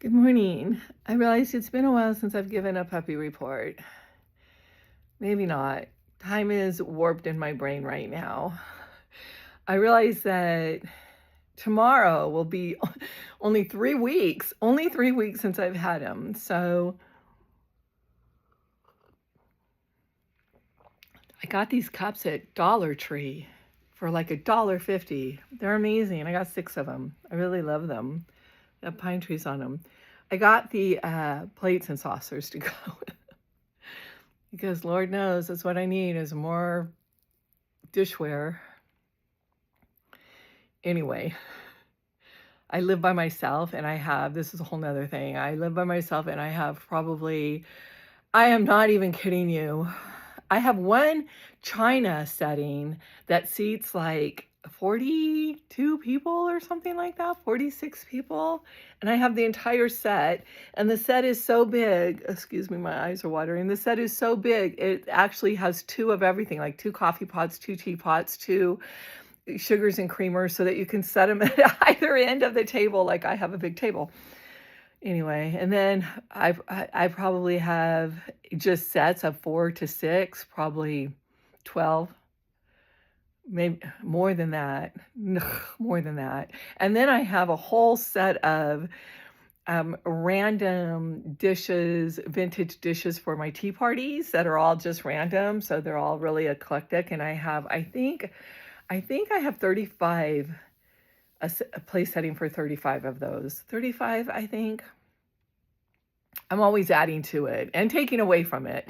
Good morning. I realize it's been a while since I've given a puppy report. Maybe not. Time is warped in my brain right now. I realize that tomorrow will be only 3 weeks since I've had him. So I got these cups at Dollar Tree for like $1.50. They're amazing. I got 6 of them. I really love them. They have pine trees on them. I got the plates and saucers to go because Lord knows that's what I need is more dishware. Anyway, I live by myself and this is a whole nother thing. I live by myself and I have I am not even kidding you. I have one China setting that seats like 42 people or something like that, 46 people. And I have the entire set. And the set is so big. Excuse me, my eyes are watering. The set is so big. It actually has 2 of everything, like 2 coffee pots, 2 teapots, 2 sugars and creamers, so that you can set them at either end of the table. Like I have a big table. Anyway, and then I probably have just sets of 4 to 6, probably 12, maybe more than that, more than that. And then I have a whole set of random dishes, vintage dishes for my tea parties that are all just random. So they're all really eclectic. And I think I have 35, a place setting for 35 of those. 35, I think. I'm always adding to it and taking away from it.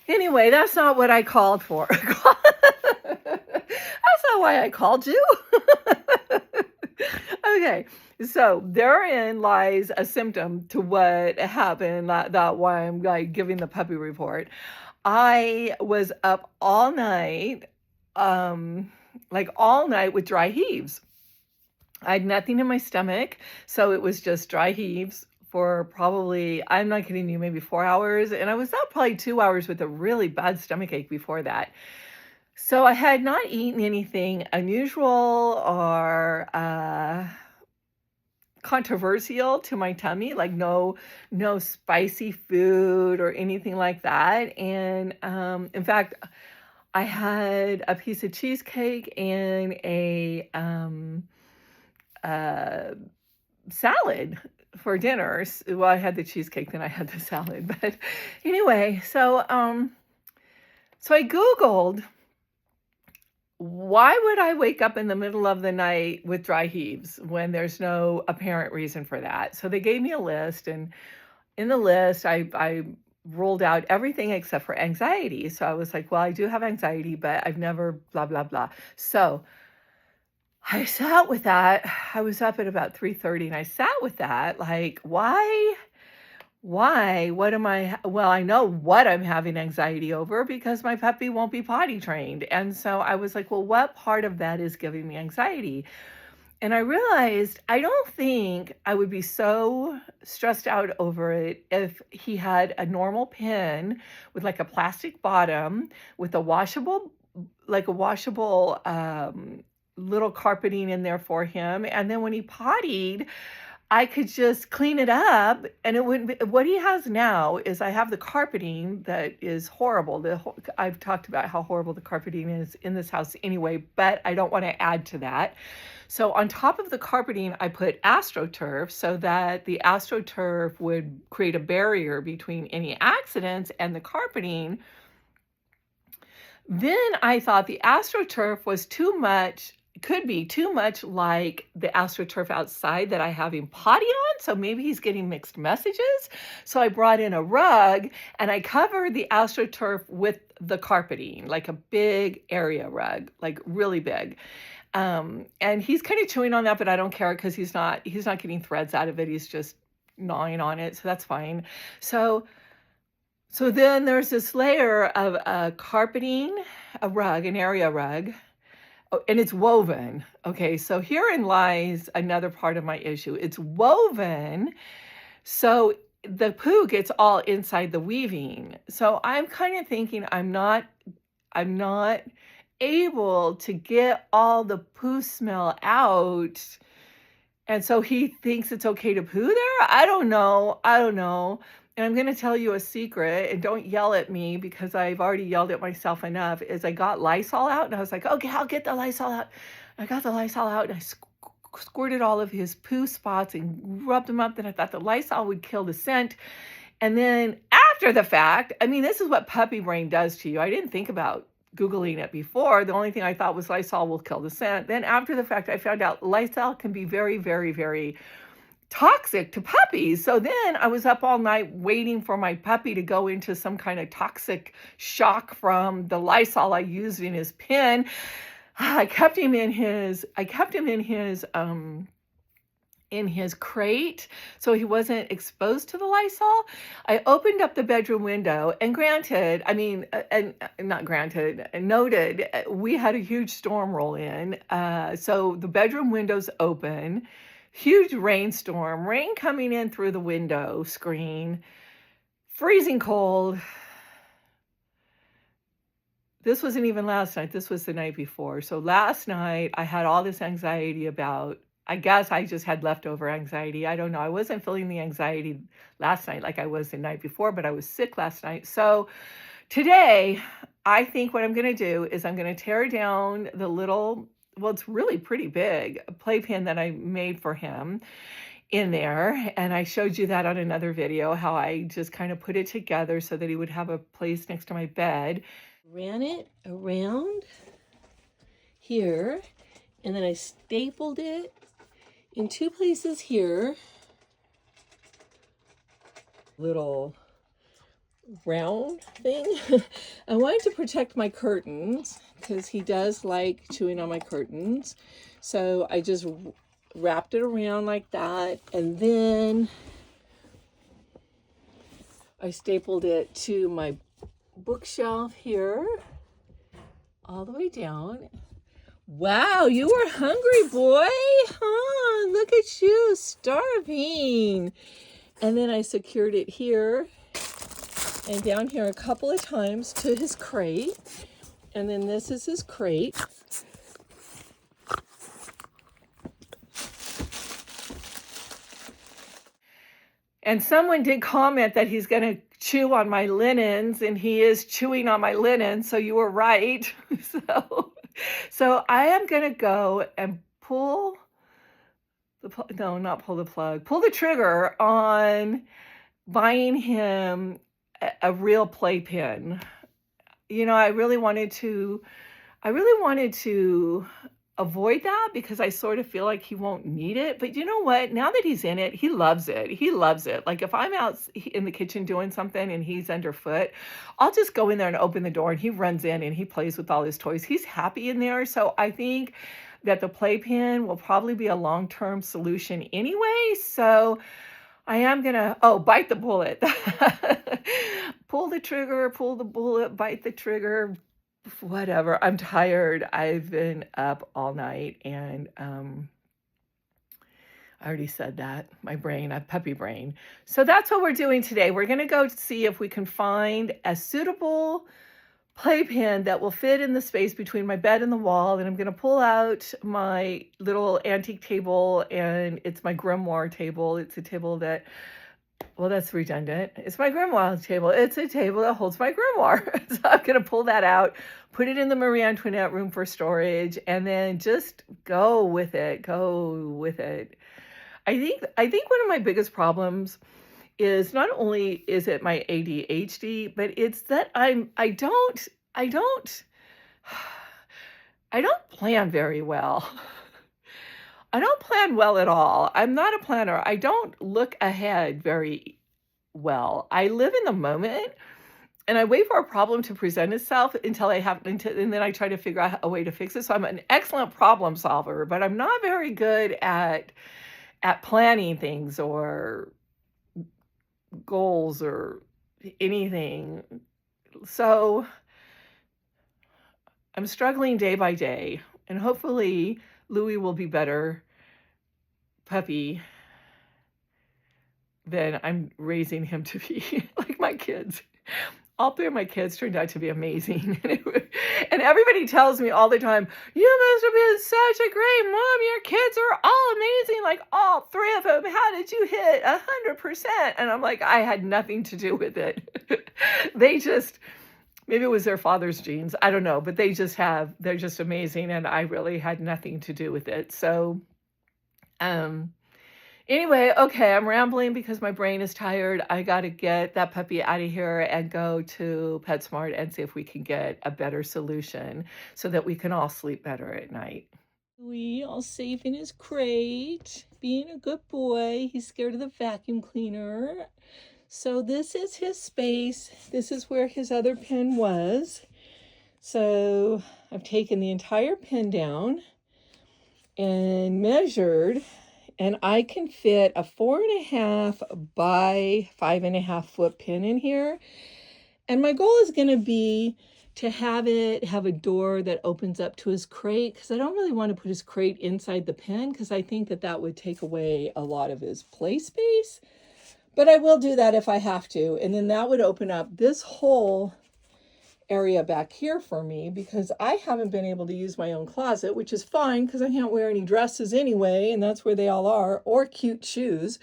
Anyway, that's not what I called for. That's not why I called you. Okay, so therein lies a symptom to what happened. That why I'm like giving the puppy report. I was up all night, like all night with dry heaves. I had nothing in my stomach, so it was just dry heaves for probably, I'm not kidding you, maybe 4 hours. And I was up probably 2 hours with a really bad stomach ache before that. So I had not eaten anything unusual or controversial to my tummy, like no spicy food or anything like that. And in fact, I had a piece of cheesecake and a salad for dinner. Well, I had the cheesecake, then I had the salad. But anyway, so I Googled, why would I wake up in the middle of the night with dry heaves when there's no apparent reason for that? So they gave me a list, and in the list, I ruled out everything except for anxiety. So I was like, well, I do have anxiety, but I've never blah, blah, blah. So I sat with that. I was up at about 3:30 and I sat with that. Like, why? What am I? Well, I know what I'm having anxiety over because my puppy won't be potty trained. And so I was like, well, what part of that is giving me anxiety? And I realized I don't think I would be so stressed out over it if he had a normal pen with like a plastic bottom with a washable little carpeting in there for him. And then when he pottied, I could just clean it up and it wouldn't be, what he has now is I have the carpeting that is horrible. I've talked about how horrible the carpeting is in this house anyway, but I don't want to add to that. So on top of the carpeting, I put AstroTurf so that the AstroTurf would create a barrier between any accidents and the carpeting. Then I thought the AstroTurf was could be too much like the AstroTurf outside that I have him potty on. So maybe he's getting mixed messages. So I brought in a rug and I covered the AstroTurf with the carpeting, like a big area rug, like really big. And he's kind of chewing on that, but I don't care because he's not getting threads out of it. He's just gnawing on it. So that's fine. So then there's this layer of carpeting, a rug, an area rug. Oh, and it's woven. Okay, so herein lies another part of my issue. It's woven, so the poo gets all inside the weaving. So I'm kind of thinking I'm not able to get all the poo smell out And so he thinks it's okay to poo there? I don't know. I don't know. And I'm gonna tell you a secret, and don't yell at me because I've already yelled at myself enough, is I got Lysol out and I was like, okay, I'll get the Lysol out. I got the Lysol out and I squirted all of his poo spots and rubbed them up. Then I thought the Lysol would kill the scent. And then after the fact, I mean, this is what puppy brain does to you. I didn't think about Googling it before. The only thing I thought was Lysol will kill the scent. Then after the fact, I found out Lysol can be very, very, very toxic to puppies. So then I was up all night waiting for my puppy to go into some kind of toxic shock from the Lysol I used in his pen. I kept him in his crate so he wasn't exposed to the Lysol. I opened up the bedroom window, and noted, we had a huge storm roll in. So the bedroom window's open, huge rainstorm, rain coming in through the window screen, freezing cold. This wasn't even last night. This was the night before. So last night I had all this anxiety about, I guess I just had leftover anxiety. I don't know. I wasn't feeling the anxiety last night like I was the night before, but I was sick last night. So today, I think what I'm going to do is I'm going to tear down the little, well, it's really pretty big, playpen that I made for him in there. And I showed you that on another video, how I just kind of put it together so that he would have a place next to my bed. Ran it around here, and then I stapled it in two places here. Little round thing. I wanted to protect my curtains because he does like chewing on my curtains. So I just wrapped it around like that, and then I stapled it to my bookshelf here all the way down. Wow, you were hungry, boy, huh? Look at you, starving. And then I secured it here and down here a couple of times to his crate. And then this is his crate. And someone did comment that he's going to chew on my linens, and he is chewing on my linens, so you were right. So I am going to go and pull the trigger on buying him a real playpen. You know, I really wanted to avoid that because I sort of feel like he won't need it. But you know what? Now that he's in it, he loves it. He loves it. Like if I'm out in the kitchen doing something and he's underfoot, I'll just go in there and open the door and he runs in and he plays with all his toys. He's happy in there. So I think that the playpen will probably be a long-term solution anyway. So I am gonna, bite the bullet. Pull the trigger, pull the bullet, bite the trigger, whatever. I'm tired. I've been up all night, and I already said that. My brain, I have puppy brain. So that's what we're doing today. We're going to go see if we can find a suitable playpen that will fit in the space between my bed and the wall. And I'm going to pull out my little antique table, and it's my grimoire table. It's a table that, well, that's redundant. It's my grimoire table. It's a table that holds my grimoire. So I'm going to pull that out, put it in the Marie Antoinette room for storage, and then just go with it. I think one of my biggest problems is not only is it my ADHD, but it's that I don't plan very well. I don't plan well at all. I'm not a planner. I don't look ahead very well. I live in the moment, and I wait for a problem to present itself and then I try to figure out a way to fix it. So I'm an excellent problem solver, but I'm not very good at planning things or goals or anything. So I'm struggling day by day, and hopefully Louis will be better puppy than I'm raising him to be, like my kids. all three of my kids turned out to be amazing. And everybody tells me all the time, you must have been such a great mom. Your kids are all amazing. Like all three of them. How did you hit 100%? And I'm like, I had nothing to do with it. They just, maybe it was their father's genes. I don't know, but they're just amazing. And I really had nothing to do with it. So, anyway, okay, I'm rambling because my brain is tired. I got to get that puppy out of here and go to PetSmart and see if we can get a better solution so that we can all sleep better at night. We all safe in his crate, being a good boy. He's scared of the vacuum cleaner. So this is his space. This is where his other pen was. So I've taken the entire pen down and measured, and I can fit a 4.5 by 5.5 foot pen in here. And my goal is going to be to have a door that opens up to his crate, because I don't really want to put his crate inside the pen because I think that would take away a lot of his play space. But I will do that if I have to. And then that would open up this whole area back here for me, because I haven't been able to use my own closet, which is fine because I can't wear any dresses anyway, and that's where they all are, or cute shoes.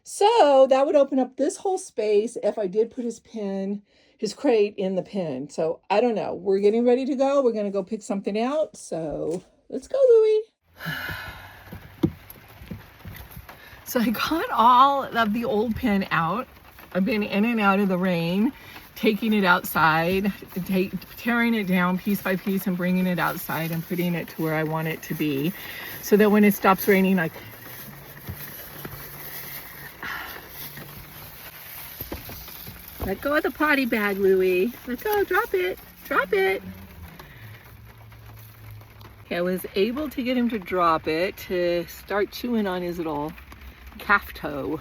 So that would open up this whole space if I did put his crate in the pen. So I don't know. We're getting ready to go. We're going to go pick something out. So let's go, Louie. So I got all of the old pen out. I've been in and out of the rain, taking it outside, tearing it down piece by piece and bringing it outside and putting it to where I want it to be, so that when it stops raining, let go of the potty bag, Louie. Let go, drop it, drop it. Okay, I was able to get him to drop it, to start chewing on his little calf toe.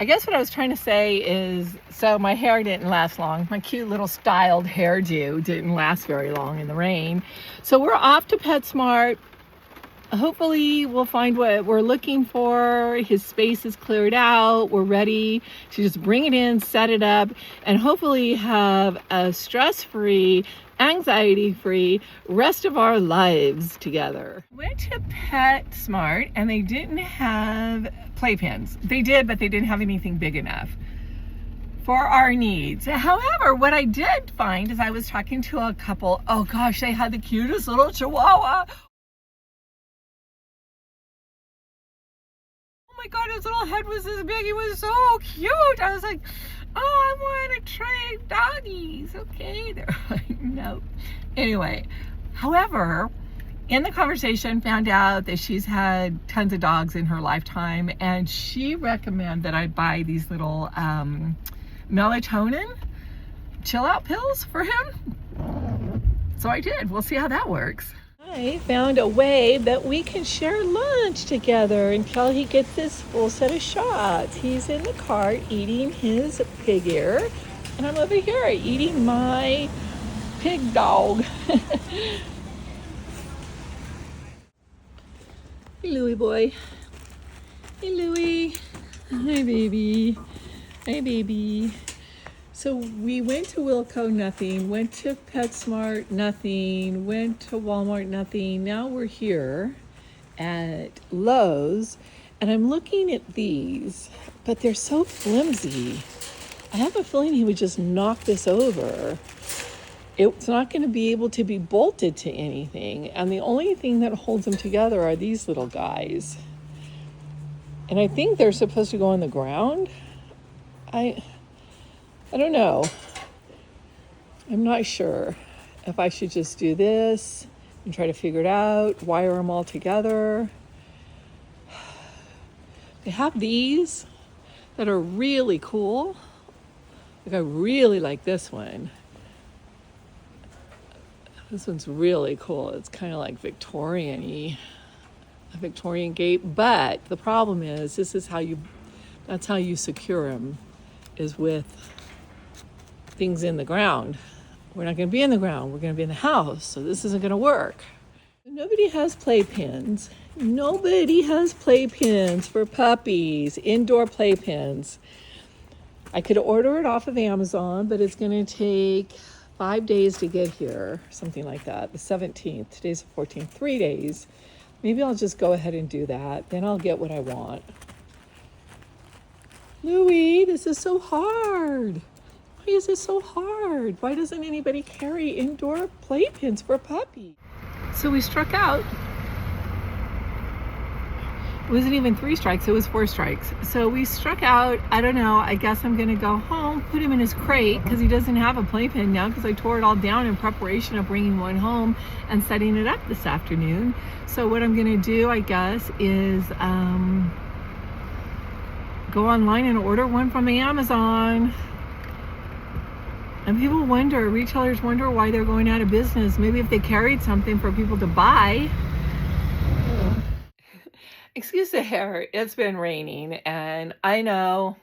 I guess what I was trying to say is, so my hair didn't last long. My cute little styled hairdo didn't last very long in the rain. So we're off to PetSmart. Hopefully we'll find what we're looking for. His space is cleared out. We're ready to just bring it in, set it up, and hopefully have a stress-free, anxiety-free rest of our lives together. Went to PetSmart and they didn't have playpens. They did, but they didn't have anything big enough for our needs. However, what I did find is I was talking to a couple. Oh gosh, they had the cutest little Chihuahua. Oh my God, his little head was this big. He was so cute. I was like, oh, I want to trade doggies. Okay, they're like, no. Anyway, however, in the conversation, found out that she's had tons of dogs in her lifetime, and she recommended that I buy these little melatonin chill out pills for him. So I did. We'll see how that works. I found a way that we can share lunch together until he gets his full set of shots. He's in the cart eating his pig ear, and I'm over here eating my pig dog. Hey, Louie boy. Hey, Louie. Hi, baby. Hi, baby. So we went to Wilco, nothing. Went to PetSmart, nothing. Went to Walmart, nothing. Now we're here at Lowe's, and I'm looking at these, but they're so flimsy. I have a feeling he would just knock this over. It's not going to be able to be bolted to anything, and the only thing that holds them together are these little guys. And I think they're supposed to go on the ground. I don't know. I'm not sure if I should just do this and try to figure it out, wire them all together. They have these that are really cool. Like, I really like this one. This one's really cool. It's kind of like Victorian-y, a Victorian gate. But the problem is, that's how you secure them, is with things in the ground. We're not going to be in the ground. We're going to be in the house. So this isn't going to work. Nobody has playpens. Nobody has playpens for puppies, indoor playpens. I could order it off of Amazon, but it's going to take 5 days to get here, something like that. The 17th, today's the 14th, 3 days. Maybe I'll just go ahead and do that. Then I'll get what I want. Louie, this is so hard. Why is this so hard? Why doesn't anybody carry indoor playpens for puppies? So we struck out. It wasn't even 3 strikes, it was 4 strikes. So we struck out. I don't know, I guess I'm gonna go home, put him in his crate because he doesn't have a playpen now because I tore it all down in preparation of bringing one home and setting it up this afternoon. So what I'm gonna do, I guess, is go online and order one from Amazon. And people wonder, retailers wonder why they're going out of business. Maybe if they carried something for people to buy. Excuse the hair, it's been raining, and I know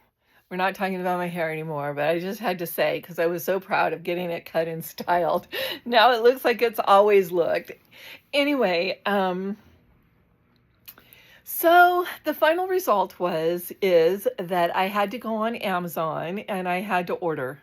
we're not talking about my hair anymore, but I just had to say, because I was so proud of getting it cut and styled. Now it looks like it's always looked. Anyway, so the final result is that I had to go on Amazon and I had to order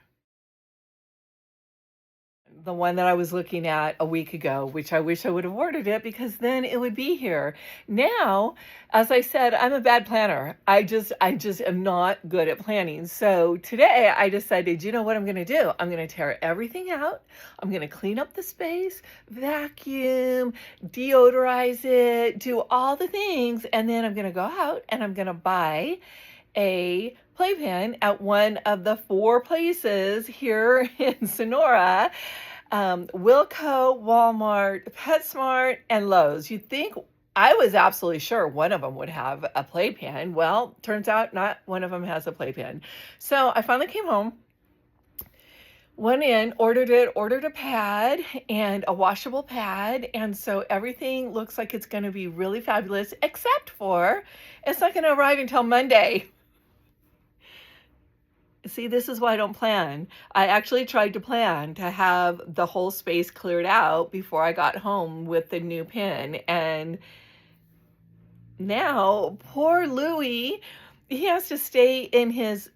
the one that I was looking at a week ago, which I wish I would have ordered it because then it would be here. Now, as I said, I'm a bad planner. I just am not good at planning. So today I decided, you know what I'm going to do? I'm going to tear everything out. I'm going to clean up the space, vacuum, deodorize it, do all the things. And then I'm going to go out and I'm going to buy a playpen at one of the 4 places here in Sonora. Wilco, Walmart, PetSmart, and Lowe's. You'd think, I was absolutely sure one of them would have a playpen. Well, turns out not one of them has a playpen. So I finally came home, went in, ordered a pad and a washable pad. And so everything looks like it's going to be really fabulous, except for it's not going to arrive until Monday. See, this is why I don't plan. I actually tried to plan to have the whole space cleared out before I got home with the new pen. And now, poor Louie, he has to stay in his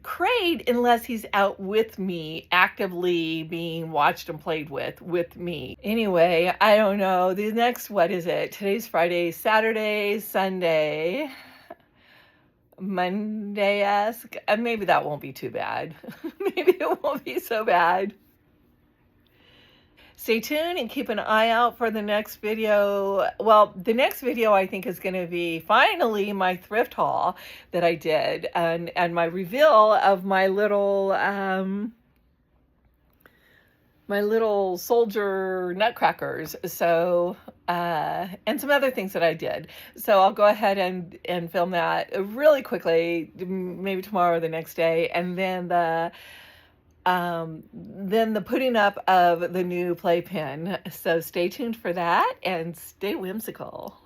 crate unless he's out with me, actively being watched and played with me. Anyway, I don't know. The next, what is it? Today's Friday, Saturday, Sunday, Monday-esque. Maybe that won't be too bad. Maybe it won't be so bad. Stay tuned and keep an eye out for the next video. Well, the next video I think is going to be finally my thrift haul that I did and my reveal of my little soldier nutcrackers. So, and some other things that I did. So I'll go ahead and film that really quickly, maybe tomorrow or the next day. And then the putting up of the new playpen. So stay tuned for that and stay whimsical.